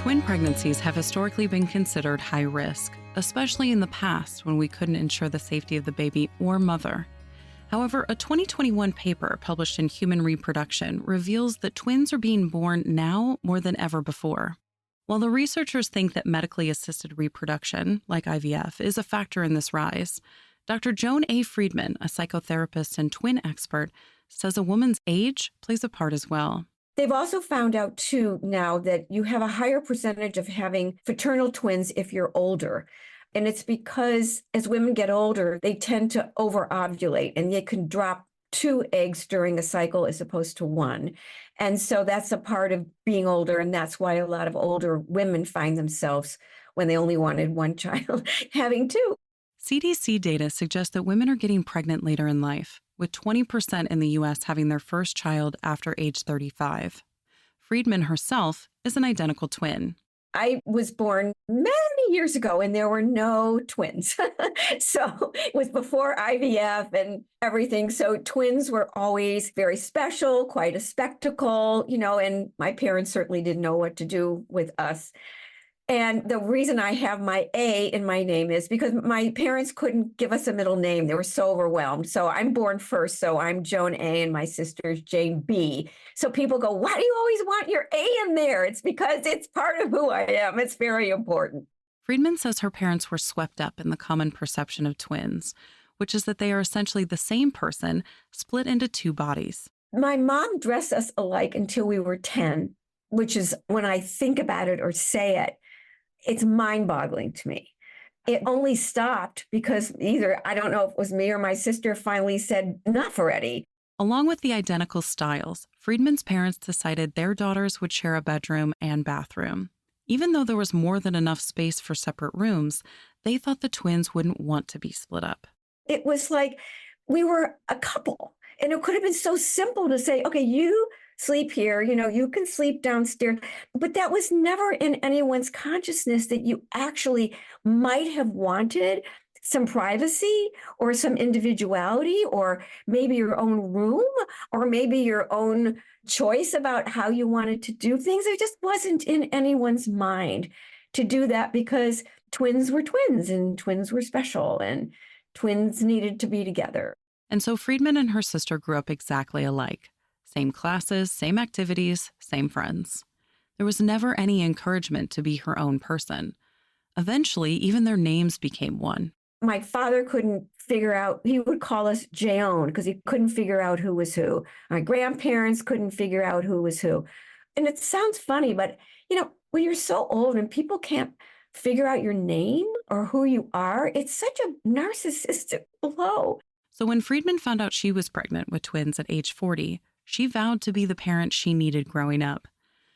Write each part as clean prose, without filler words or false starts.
Twin pregnancies have historically been considered high risk, especially in the past when we couldn't ensure the safety of the baby or mother. However, a 2021 paper published in Human Reproduction reveals that twins are being born now more than ever before. While the researchers think that medically assisted reproduction, like IVF, is a factor in this rise, Dr. Joan A. Friedman, a psychotherapist and twin expert, says a woman's age plays a part as well. They've also found out, too, now that you have a higher percentage of having fraternal twins if you're older. And it's because as women get older, they tend to over-ovulate and they can drop 2 eggs during a cycle as opposed to 1. And so that's a part of being older. And that's why a lot of older women find themselves, when they only wanted 1 child, having 2. CDC data suggests that women are getting pregnant later in life, with 20% in the U.S. having their first child after age 35. Friedman herself is an identical twin. I was born many years ago and there were no twins. So it was before IVF and everything. So twins were always very special, quite a spectacle, and my parents certainly didn't know what to do with us. And the reason I have my A in my name is because my parents couldn't give us a middle name. They were so overwhelmed. So I'm born first. So I'm Joan A and my sister's Jane B. So people go, why do you always want your A in there? It's because it's part of who I am. It's very important. Friedman says her parents were swept up in the common perception of twins, which is that they are essentially the same person split into 2 bodies. My mom dressed us alike until we were 10, which is when I think about it or say it, it's mind-boggling to me. It only stopped because either, I don't know if it was me or my sister finally said, enough already. Along with the identical styles, Friedman's parents decided their daughters would share a bedroom and bathroom. Even though there was more than enough space for separate rooms, they thought the twins wouldn't want to be split up. It was like we were a couple. And it could have been so simple to say, okay, you sleep here, you can sleep downstairs. But that was never in anyone's consciousness that you actually might have wanted some privacy or some individuality or maybe your own room or maybe your own choice about how you wanted to do things. It just wasn't in anyone's mind to do that because twins were twins and twins were special and twins needed to be together. And so Friedman and her sister grew up exactly alike. Same classes, same activities, same friends. There was never any encouragement to be her own person. Eventually, even their names became one. My father couldn't figure out, he would call us Joan because he couldn't figure out who was who. My grandparents couldn't figure out who was who. And it sounds funny, but when you're so old and people can't figure out your name or who you are, it's such a narcissistic blow. So when Friedman found out she was pregnant with twins at age 40, she vowed to be the parent she needed growing up.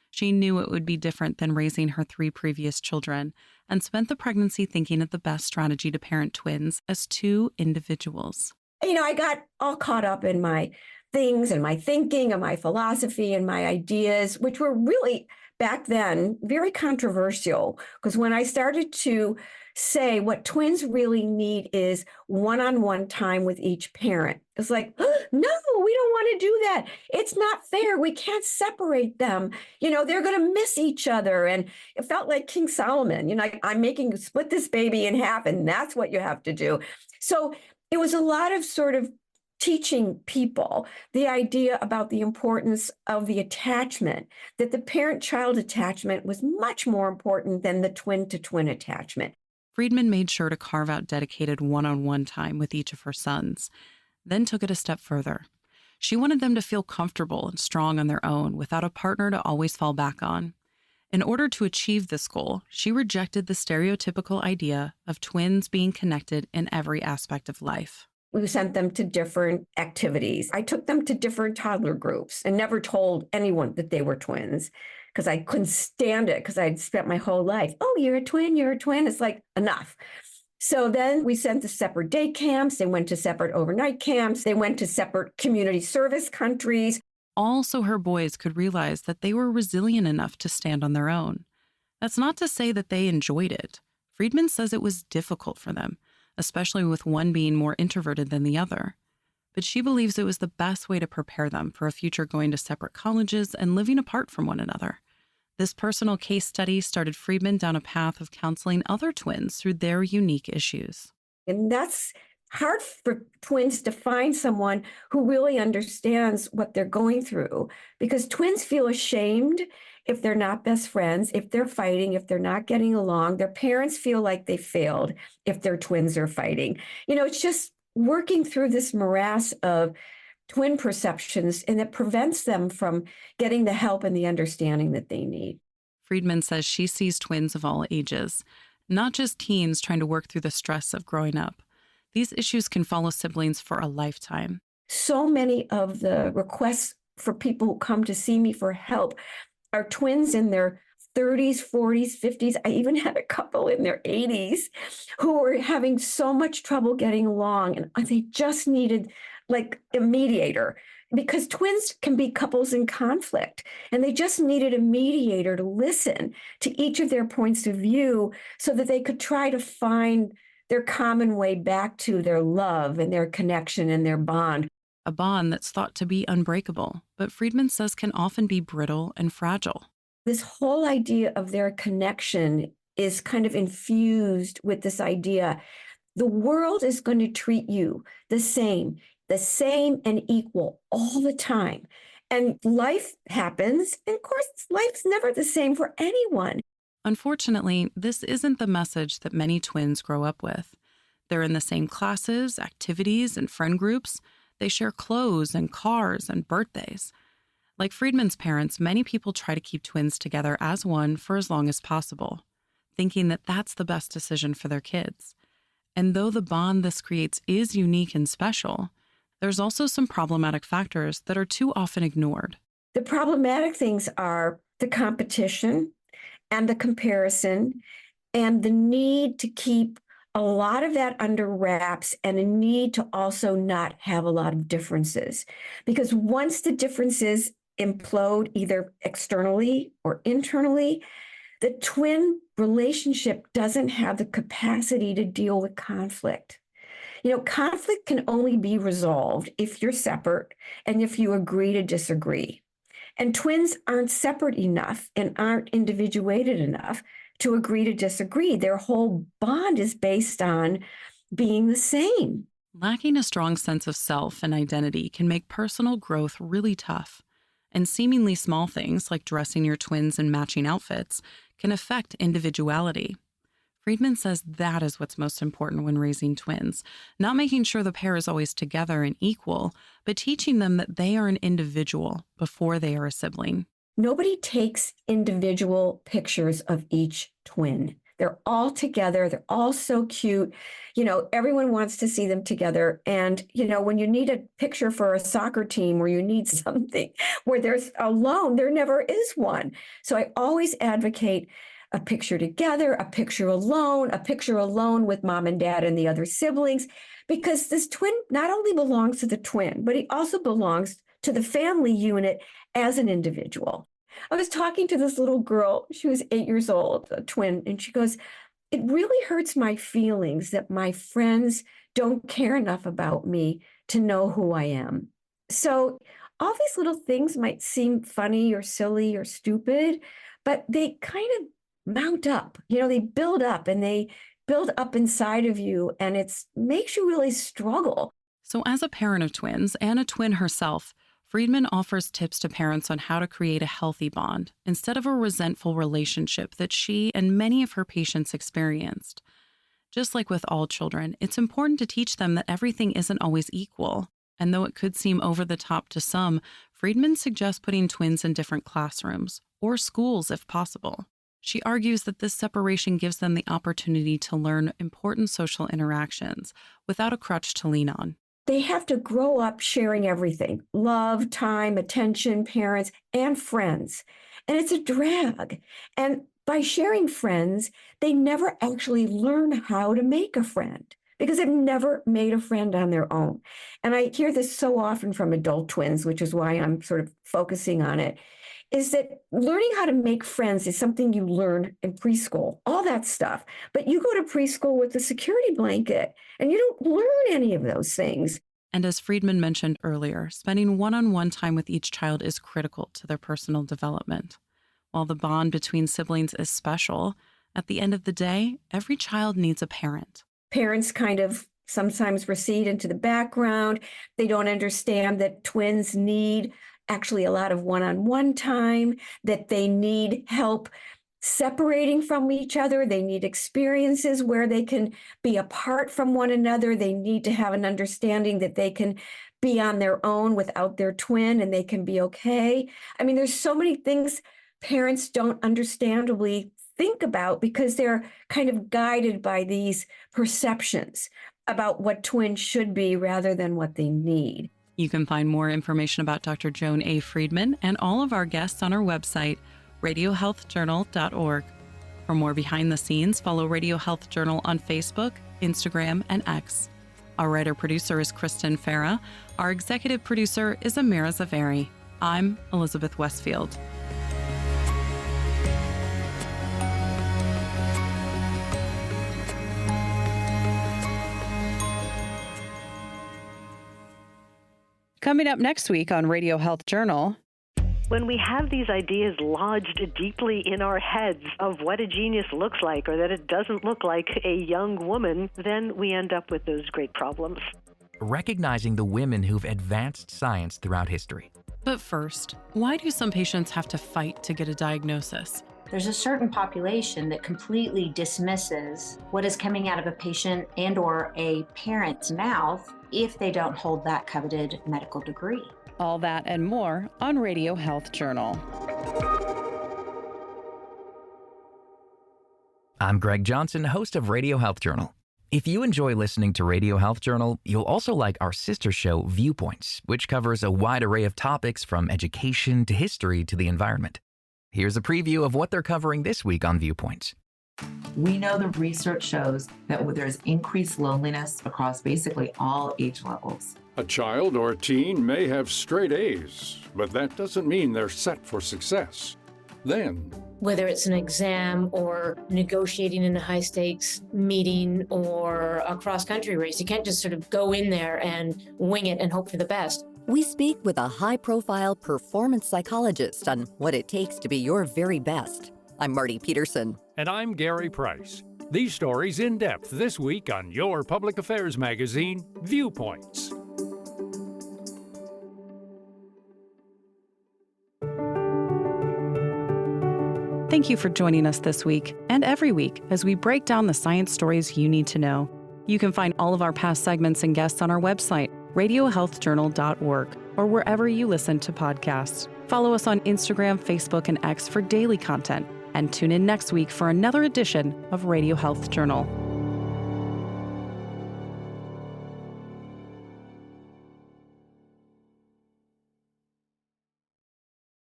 She knew it would be different than raising her 3 previous children and spent the pregnancy thinking of the best strategy to parent twins as 2 individuals. I got all caught up in my things and my thinking and my philosophy and my ideas, which were really back then very controversial. Because when I started to say what twins really need is one-on-one time with each parent, it's like, no, we don't want to do that. It's not fair. We can't separate them. They're going to miss each other. And it felt like King Solomon, I'm making you split this baby in half, and that's what you have to do. So it was a lot of sort of teaching people the idea about the importance of the attachment, that the parent-child attachment was much more important than the twin-to-twin attachment. Friedman made sure to carve out dedicated one-on-one time with each of her sons, then took it a step further. She wanted them to feel comfortable and strong on their own without a partner to always fall back on. In order to achieve this goal, she rejected the stereotypical idea of twins being connected in every aspect of life. We sent them to different activities. I took them to different toddler groups and never told anyone that they were twins because I couldn't stand it because I'd spent my whole life, oh, you're a twin, you're a twin. It's like, enough. So then we sent to separate day camps. They went to separate overnight camps. They went to separate community service countries. All so her boys could realize that they were resilient enough to stand on their own. That's not to say that they enjoyed it. Friedman says it was difficult for them, especially with one being more introverted than the other. But she believes it was the best way to prepare them for a future going to separate colleges and living apart from one another. This personal case study started Friedman down a path of counseling other twins through their unique issues. And that's hard for twins to find someone who really understands what they're going through, because twins feel ashamed if they're not best friends, if they're fighting, if they're not getting along. Their parents feel like they failed if their twins are fighting. It's just working through this morass of twin perceptions, and it prevents them from getting the help and the understanding that they need. Friedman says she sees twins of all ages, not just teens trying to work through the stress of growing up. These issues can follow siblings for a lifetime. So many of the requests for people who come to see me for help are twins in their 30s, 40s, 50s. I even had a couple in their 80s who were having so much trouble getting along, and they just needed like a mediator, because twins can be couples in conflict, and they just needed a mediator to listen to each of their points of view so that they could try to find their common way back to their love and their connection and their bond. A bond that's thought to be unbreakable, but Friedman says can often be brittle and fragile. This whole idea of their connection is kind of infused with this idea the world is going to treat you the same and equal all the time. And life happens. And of course, life's never the same for anyone. Unfortunately, this isn't the message that many twins grow up with. They're in the same classes, activities, and friend groups. They share clothes and cars and birthdays. Like Friedman's parents, many people try to keep twins together as one for as long as possible, thinking that that's the best decision for their kids. And though the bond this creates is unique and special, there's also some problematic factors that are too often ignored. The problematic things are the competition and the comparison and the need to keep a lot of that under wraps, and a need to also not have a lot of differences. Because once the differences implode, either externally or internally, the twin relationship doesn't have the capacity to deal with conflict. Conflict can only be resolved if you're separate and if you agree to disagree. And twins aren't separate enough and aren't individuated enough to agree to disagree. Their whole bond is based on being the same. Lacking a strong sense of self and identity can make personal growth really tough. And seemingly small things like dressing your twins in matching outfits can affect individuality. Friedman says that is what's most important when raising twins, not making sure the pair is always together and equal, but teaching them that they are an individual before they are a sibling. Nobody takes individual pictures of each twin. They're all together. They're all so cute. Everyone wants to see them together. And, when you need a picture for a soccer team or you need something where there's alone, there never is one. So I always advocate a picture together, a picture alone with mom and dad and the other siblings, because this twin not only belongs to the twin, but he also belongs to the family unit as an individual. I was talking to this little girl, she was 8 years old, a twin, and she goes, "It really hurts my feelings that my friends don't care enough about me to know who I am." So all these little things might seem funny or silly or stupid, but they kind of mount up. They build up inside of you, and it makes you really struggle. So as a parent of twins and a twin herself, Friedman offers tips to parents on how to create a healthy bond instead of a resentful relationship that she and many of her patients experienced. Just like with all children, it's important to teach them that everything isn't always equal. And though it could seem over the top to some, Friedman suggests putting twins in different classrooms or schools if possible. She argues that this separation gives them the opportunity to learn important social interactions without a crutch to lean on. They have to grow up sharing everything: love, time, attention, parents, and friends. And it's a drag. And by sharing friends, they never actually learn how to make a friend because they've never made a friend on their own. And I hear this so often from adult twins, which is why I'm sort of focusing on it, is that learning how to make friends is something you learn in preschool, all that stuff. But you go to preschool with a security blanket and you don't learn any of those things. And as Friedman mentioned earlier, spending one-on-one time with each child is critical to their personal development. While the bond between siblings is special, at the end of the day, every child needs a parent. Parents kind of sometimes recede into the background. They don't understand that twins need actually a lot of one-on-one time, that they need help separating from each other. They need experiences where they can be apart from one another. They need to have an understanding that they can be on their own without their twin and they can be okay. I mean, there's so many things parents don't understandably think about because they're kind of guided by these perceptions about what twins should be rather than what they need. You can find more information about Dr. Joan A. Friedman and all of our guests on our website, radiohealthjournal.org. For more behind the scenes, follow Radio Health Journal on Facebook, Instagram, and X. Our writer-producer is Kristen Farah. Our executive producer is Amira Zaveri. I'm Elizabeth Westfield. Coming up next week on Radio Health Journal. When we have these ideas lodged deeply in our heads of what a genius looks like or that it doesn't look like a young woman, then we end up with those great problems. Recognizing the women who've advanced science throughout history. But first, why do some patients have to fight to get a diagnosis? There's a certain population that completely dismisses what is coming out of a patient and or a parent's mouth if they don't hold that coveted medical degree. All that and more on Radio Health Journal. I'm Greg Johnson, host of Radio Health Journal. If you enjoy listening to Radio Health Journal, you'll also like our sister show, Viewpoints, which covers a wide array of topics from education to history to the environment. Here's a preview of what they're covering this week on Viewpoints. We know the research shows that there's increased loneliness across basically all age levels. A child or a teen may have straight A's, but that doesn't mean they're set for success. Then, whether it's an exam or negotiating in a high-stakes meeting or a cross-country race, you can't just sort of go in there and wing it and hope for the best. We speak with a high-profile performance psychologist on what it takes to be your very best. I'm Marty Peterson. And I'm Gary Price. These stories in depth this week on your public affairs magazine, Viewpoints. Thank you for joining us this week and every week as we break down the science stories you need to know. You can find all of our past segments and guests on our website, radiohealthjournal.org, or wherever you listen to podcasts. Follow us on Instagram, Facebook, and X for daily content, and tune in next week for another edition of Radio Health Journal.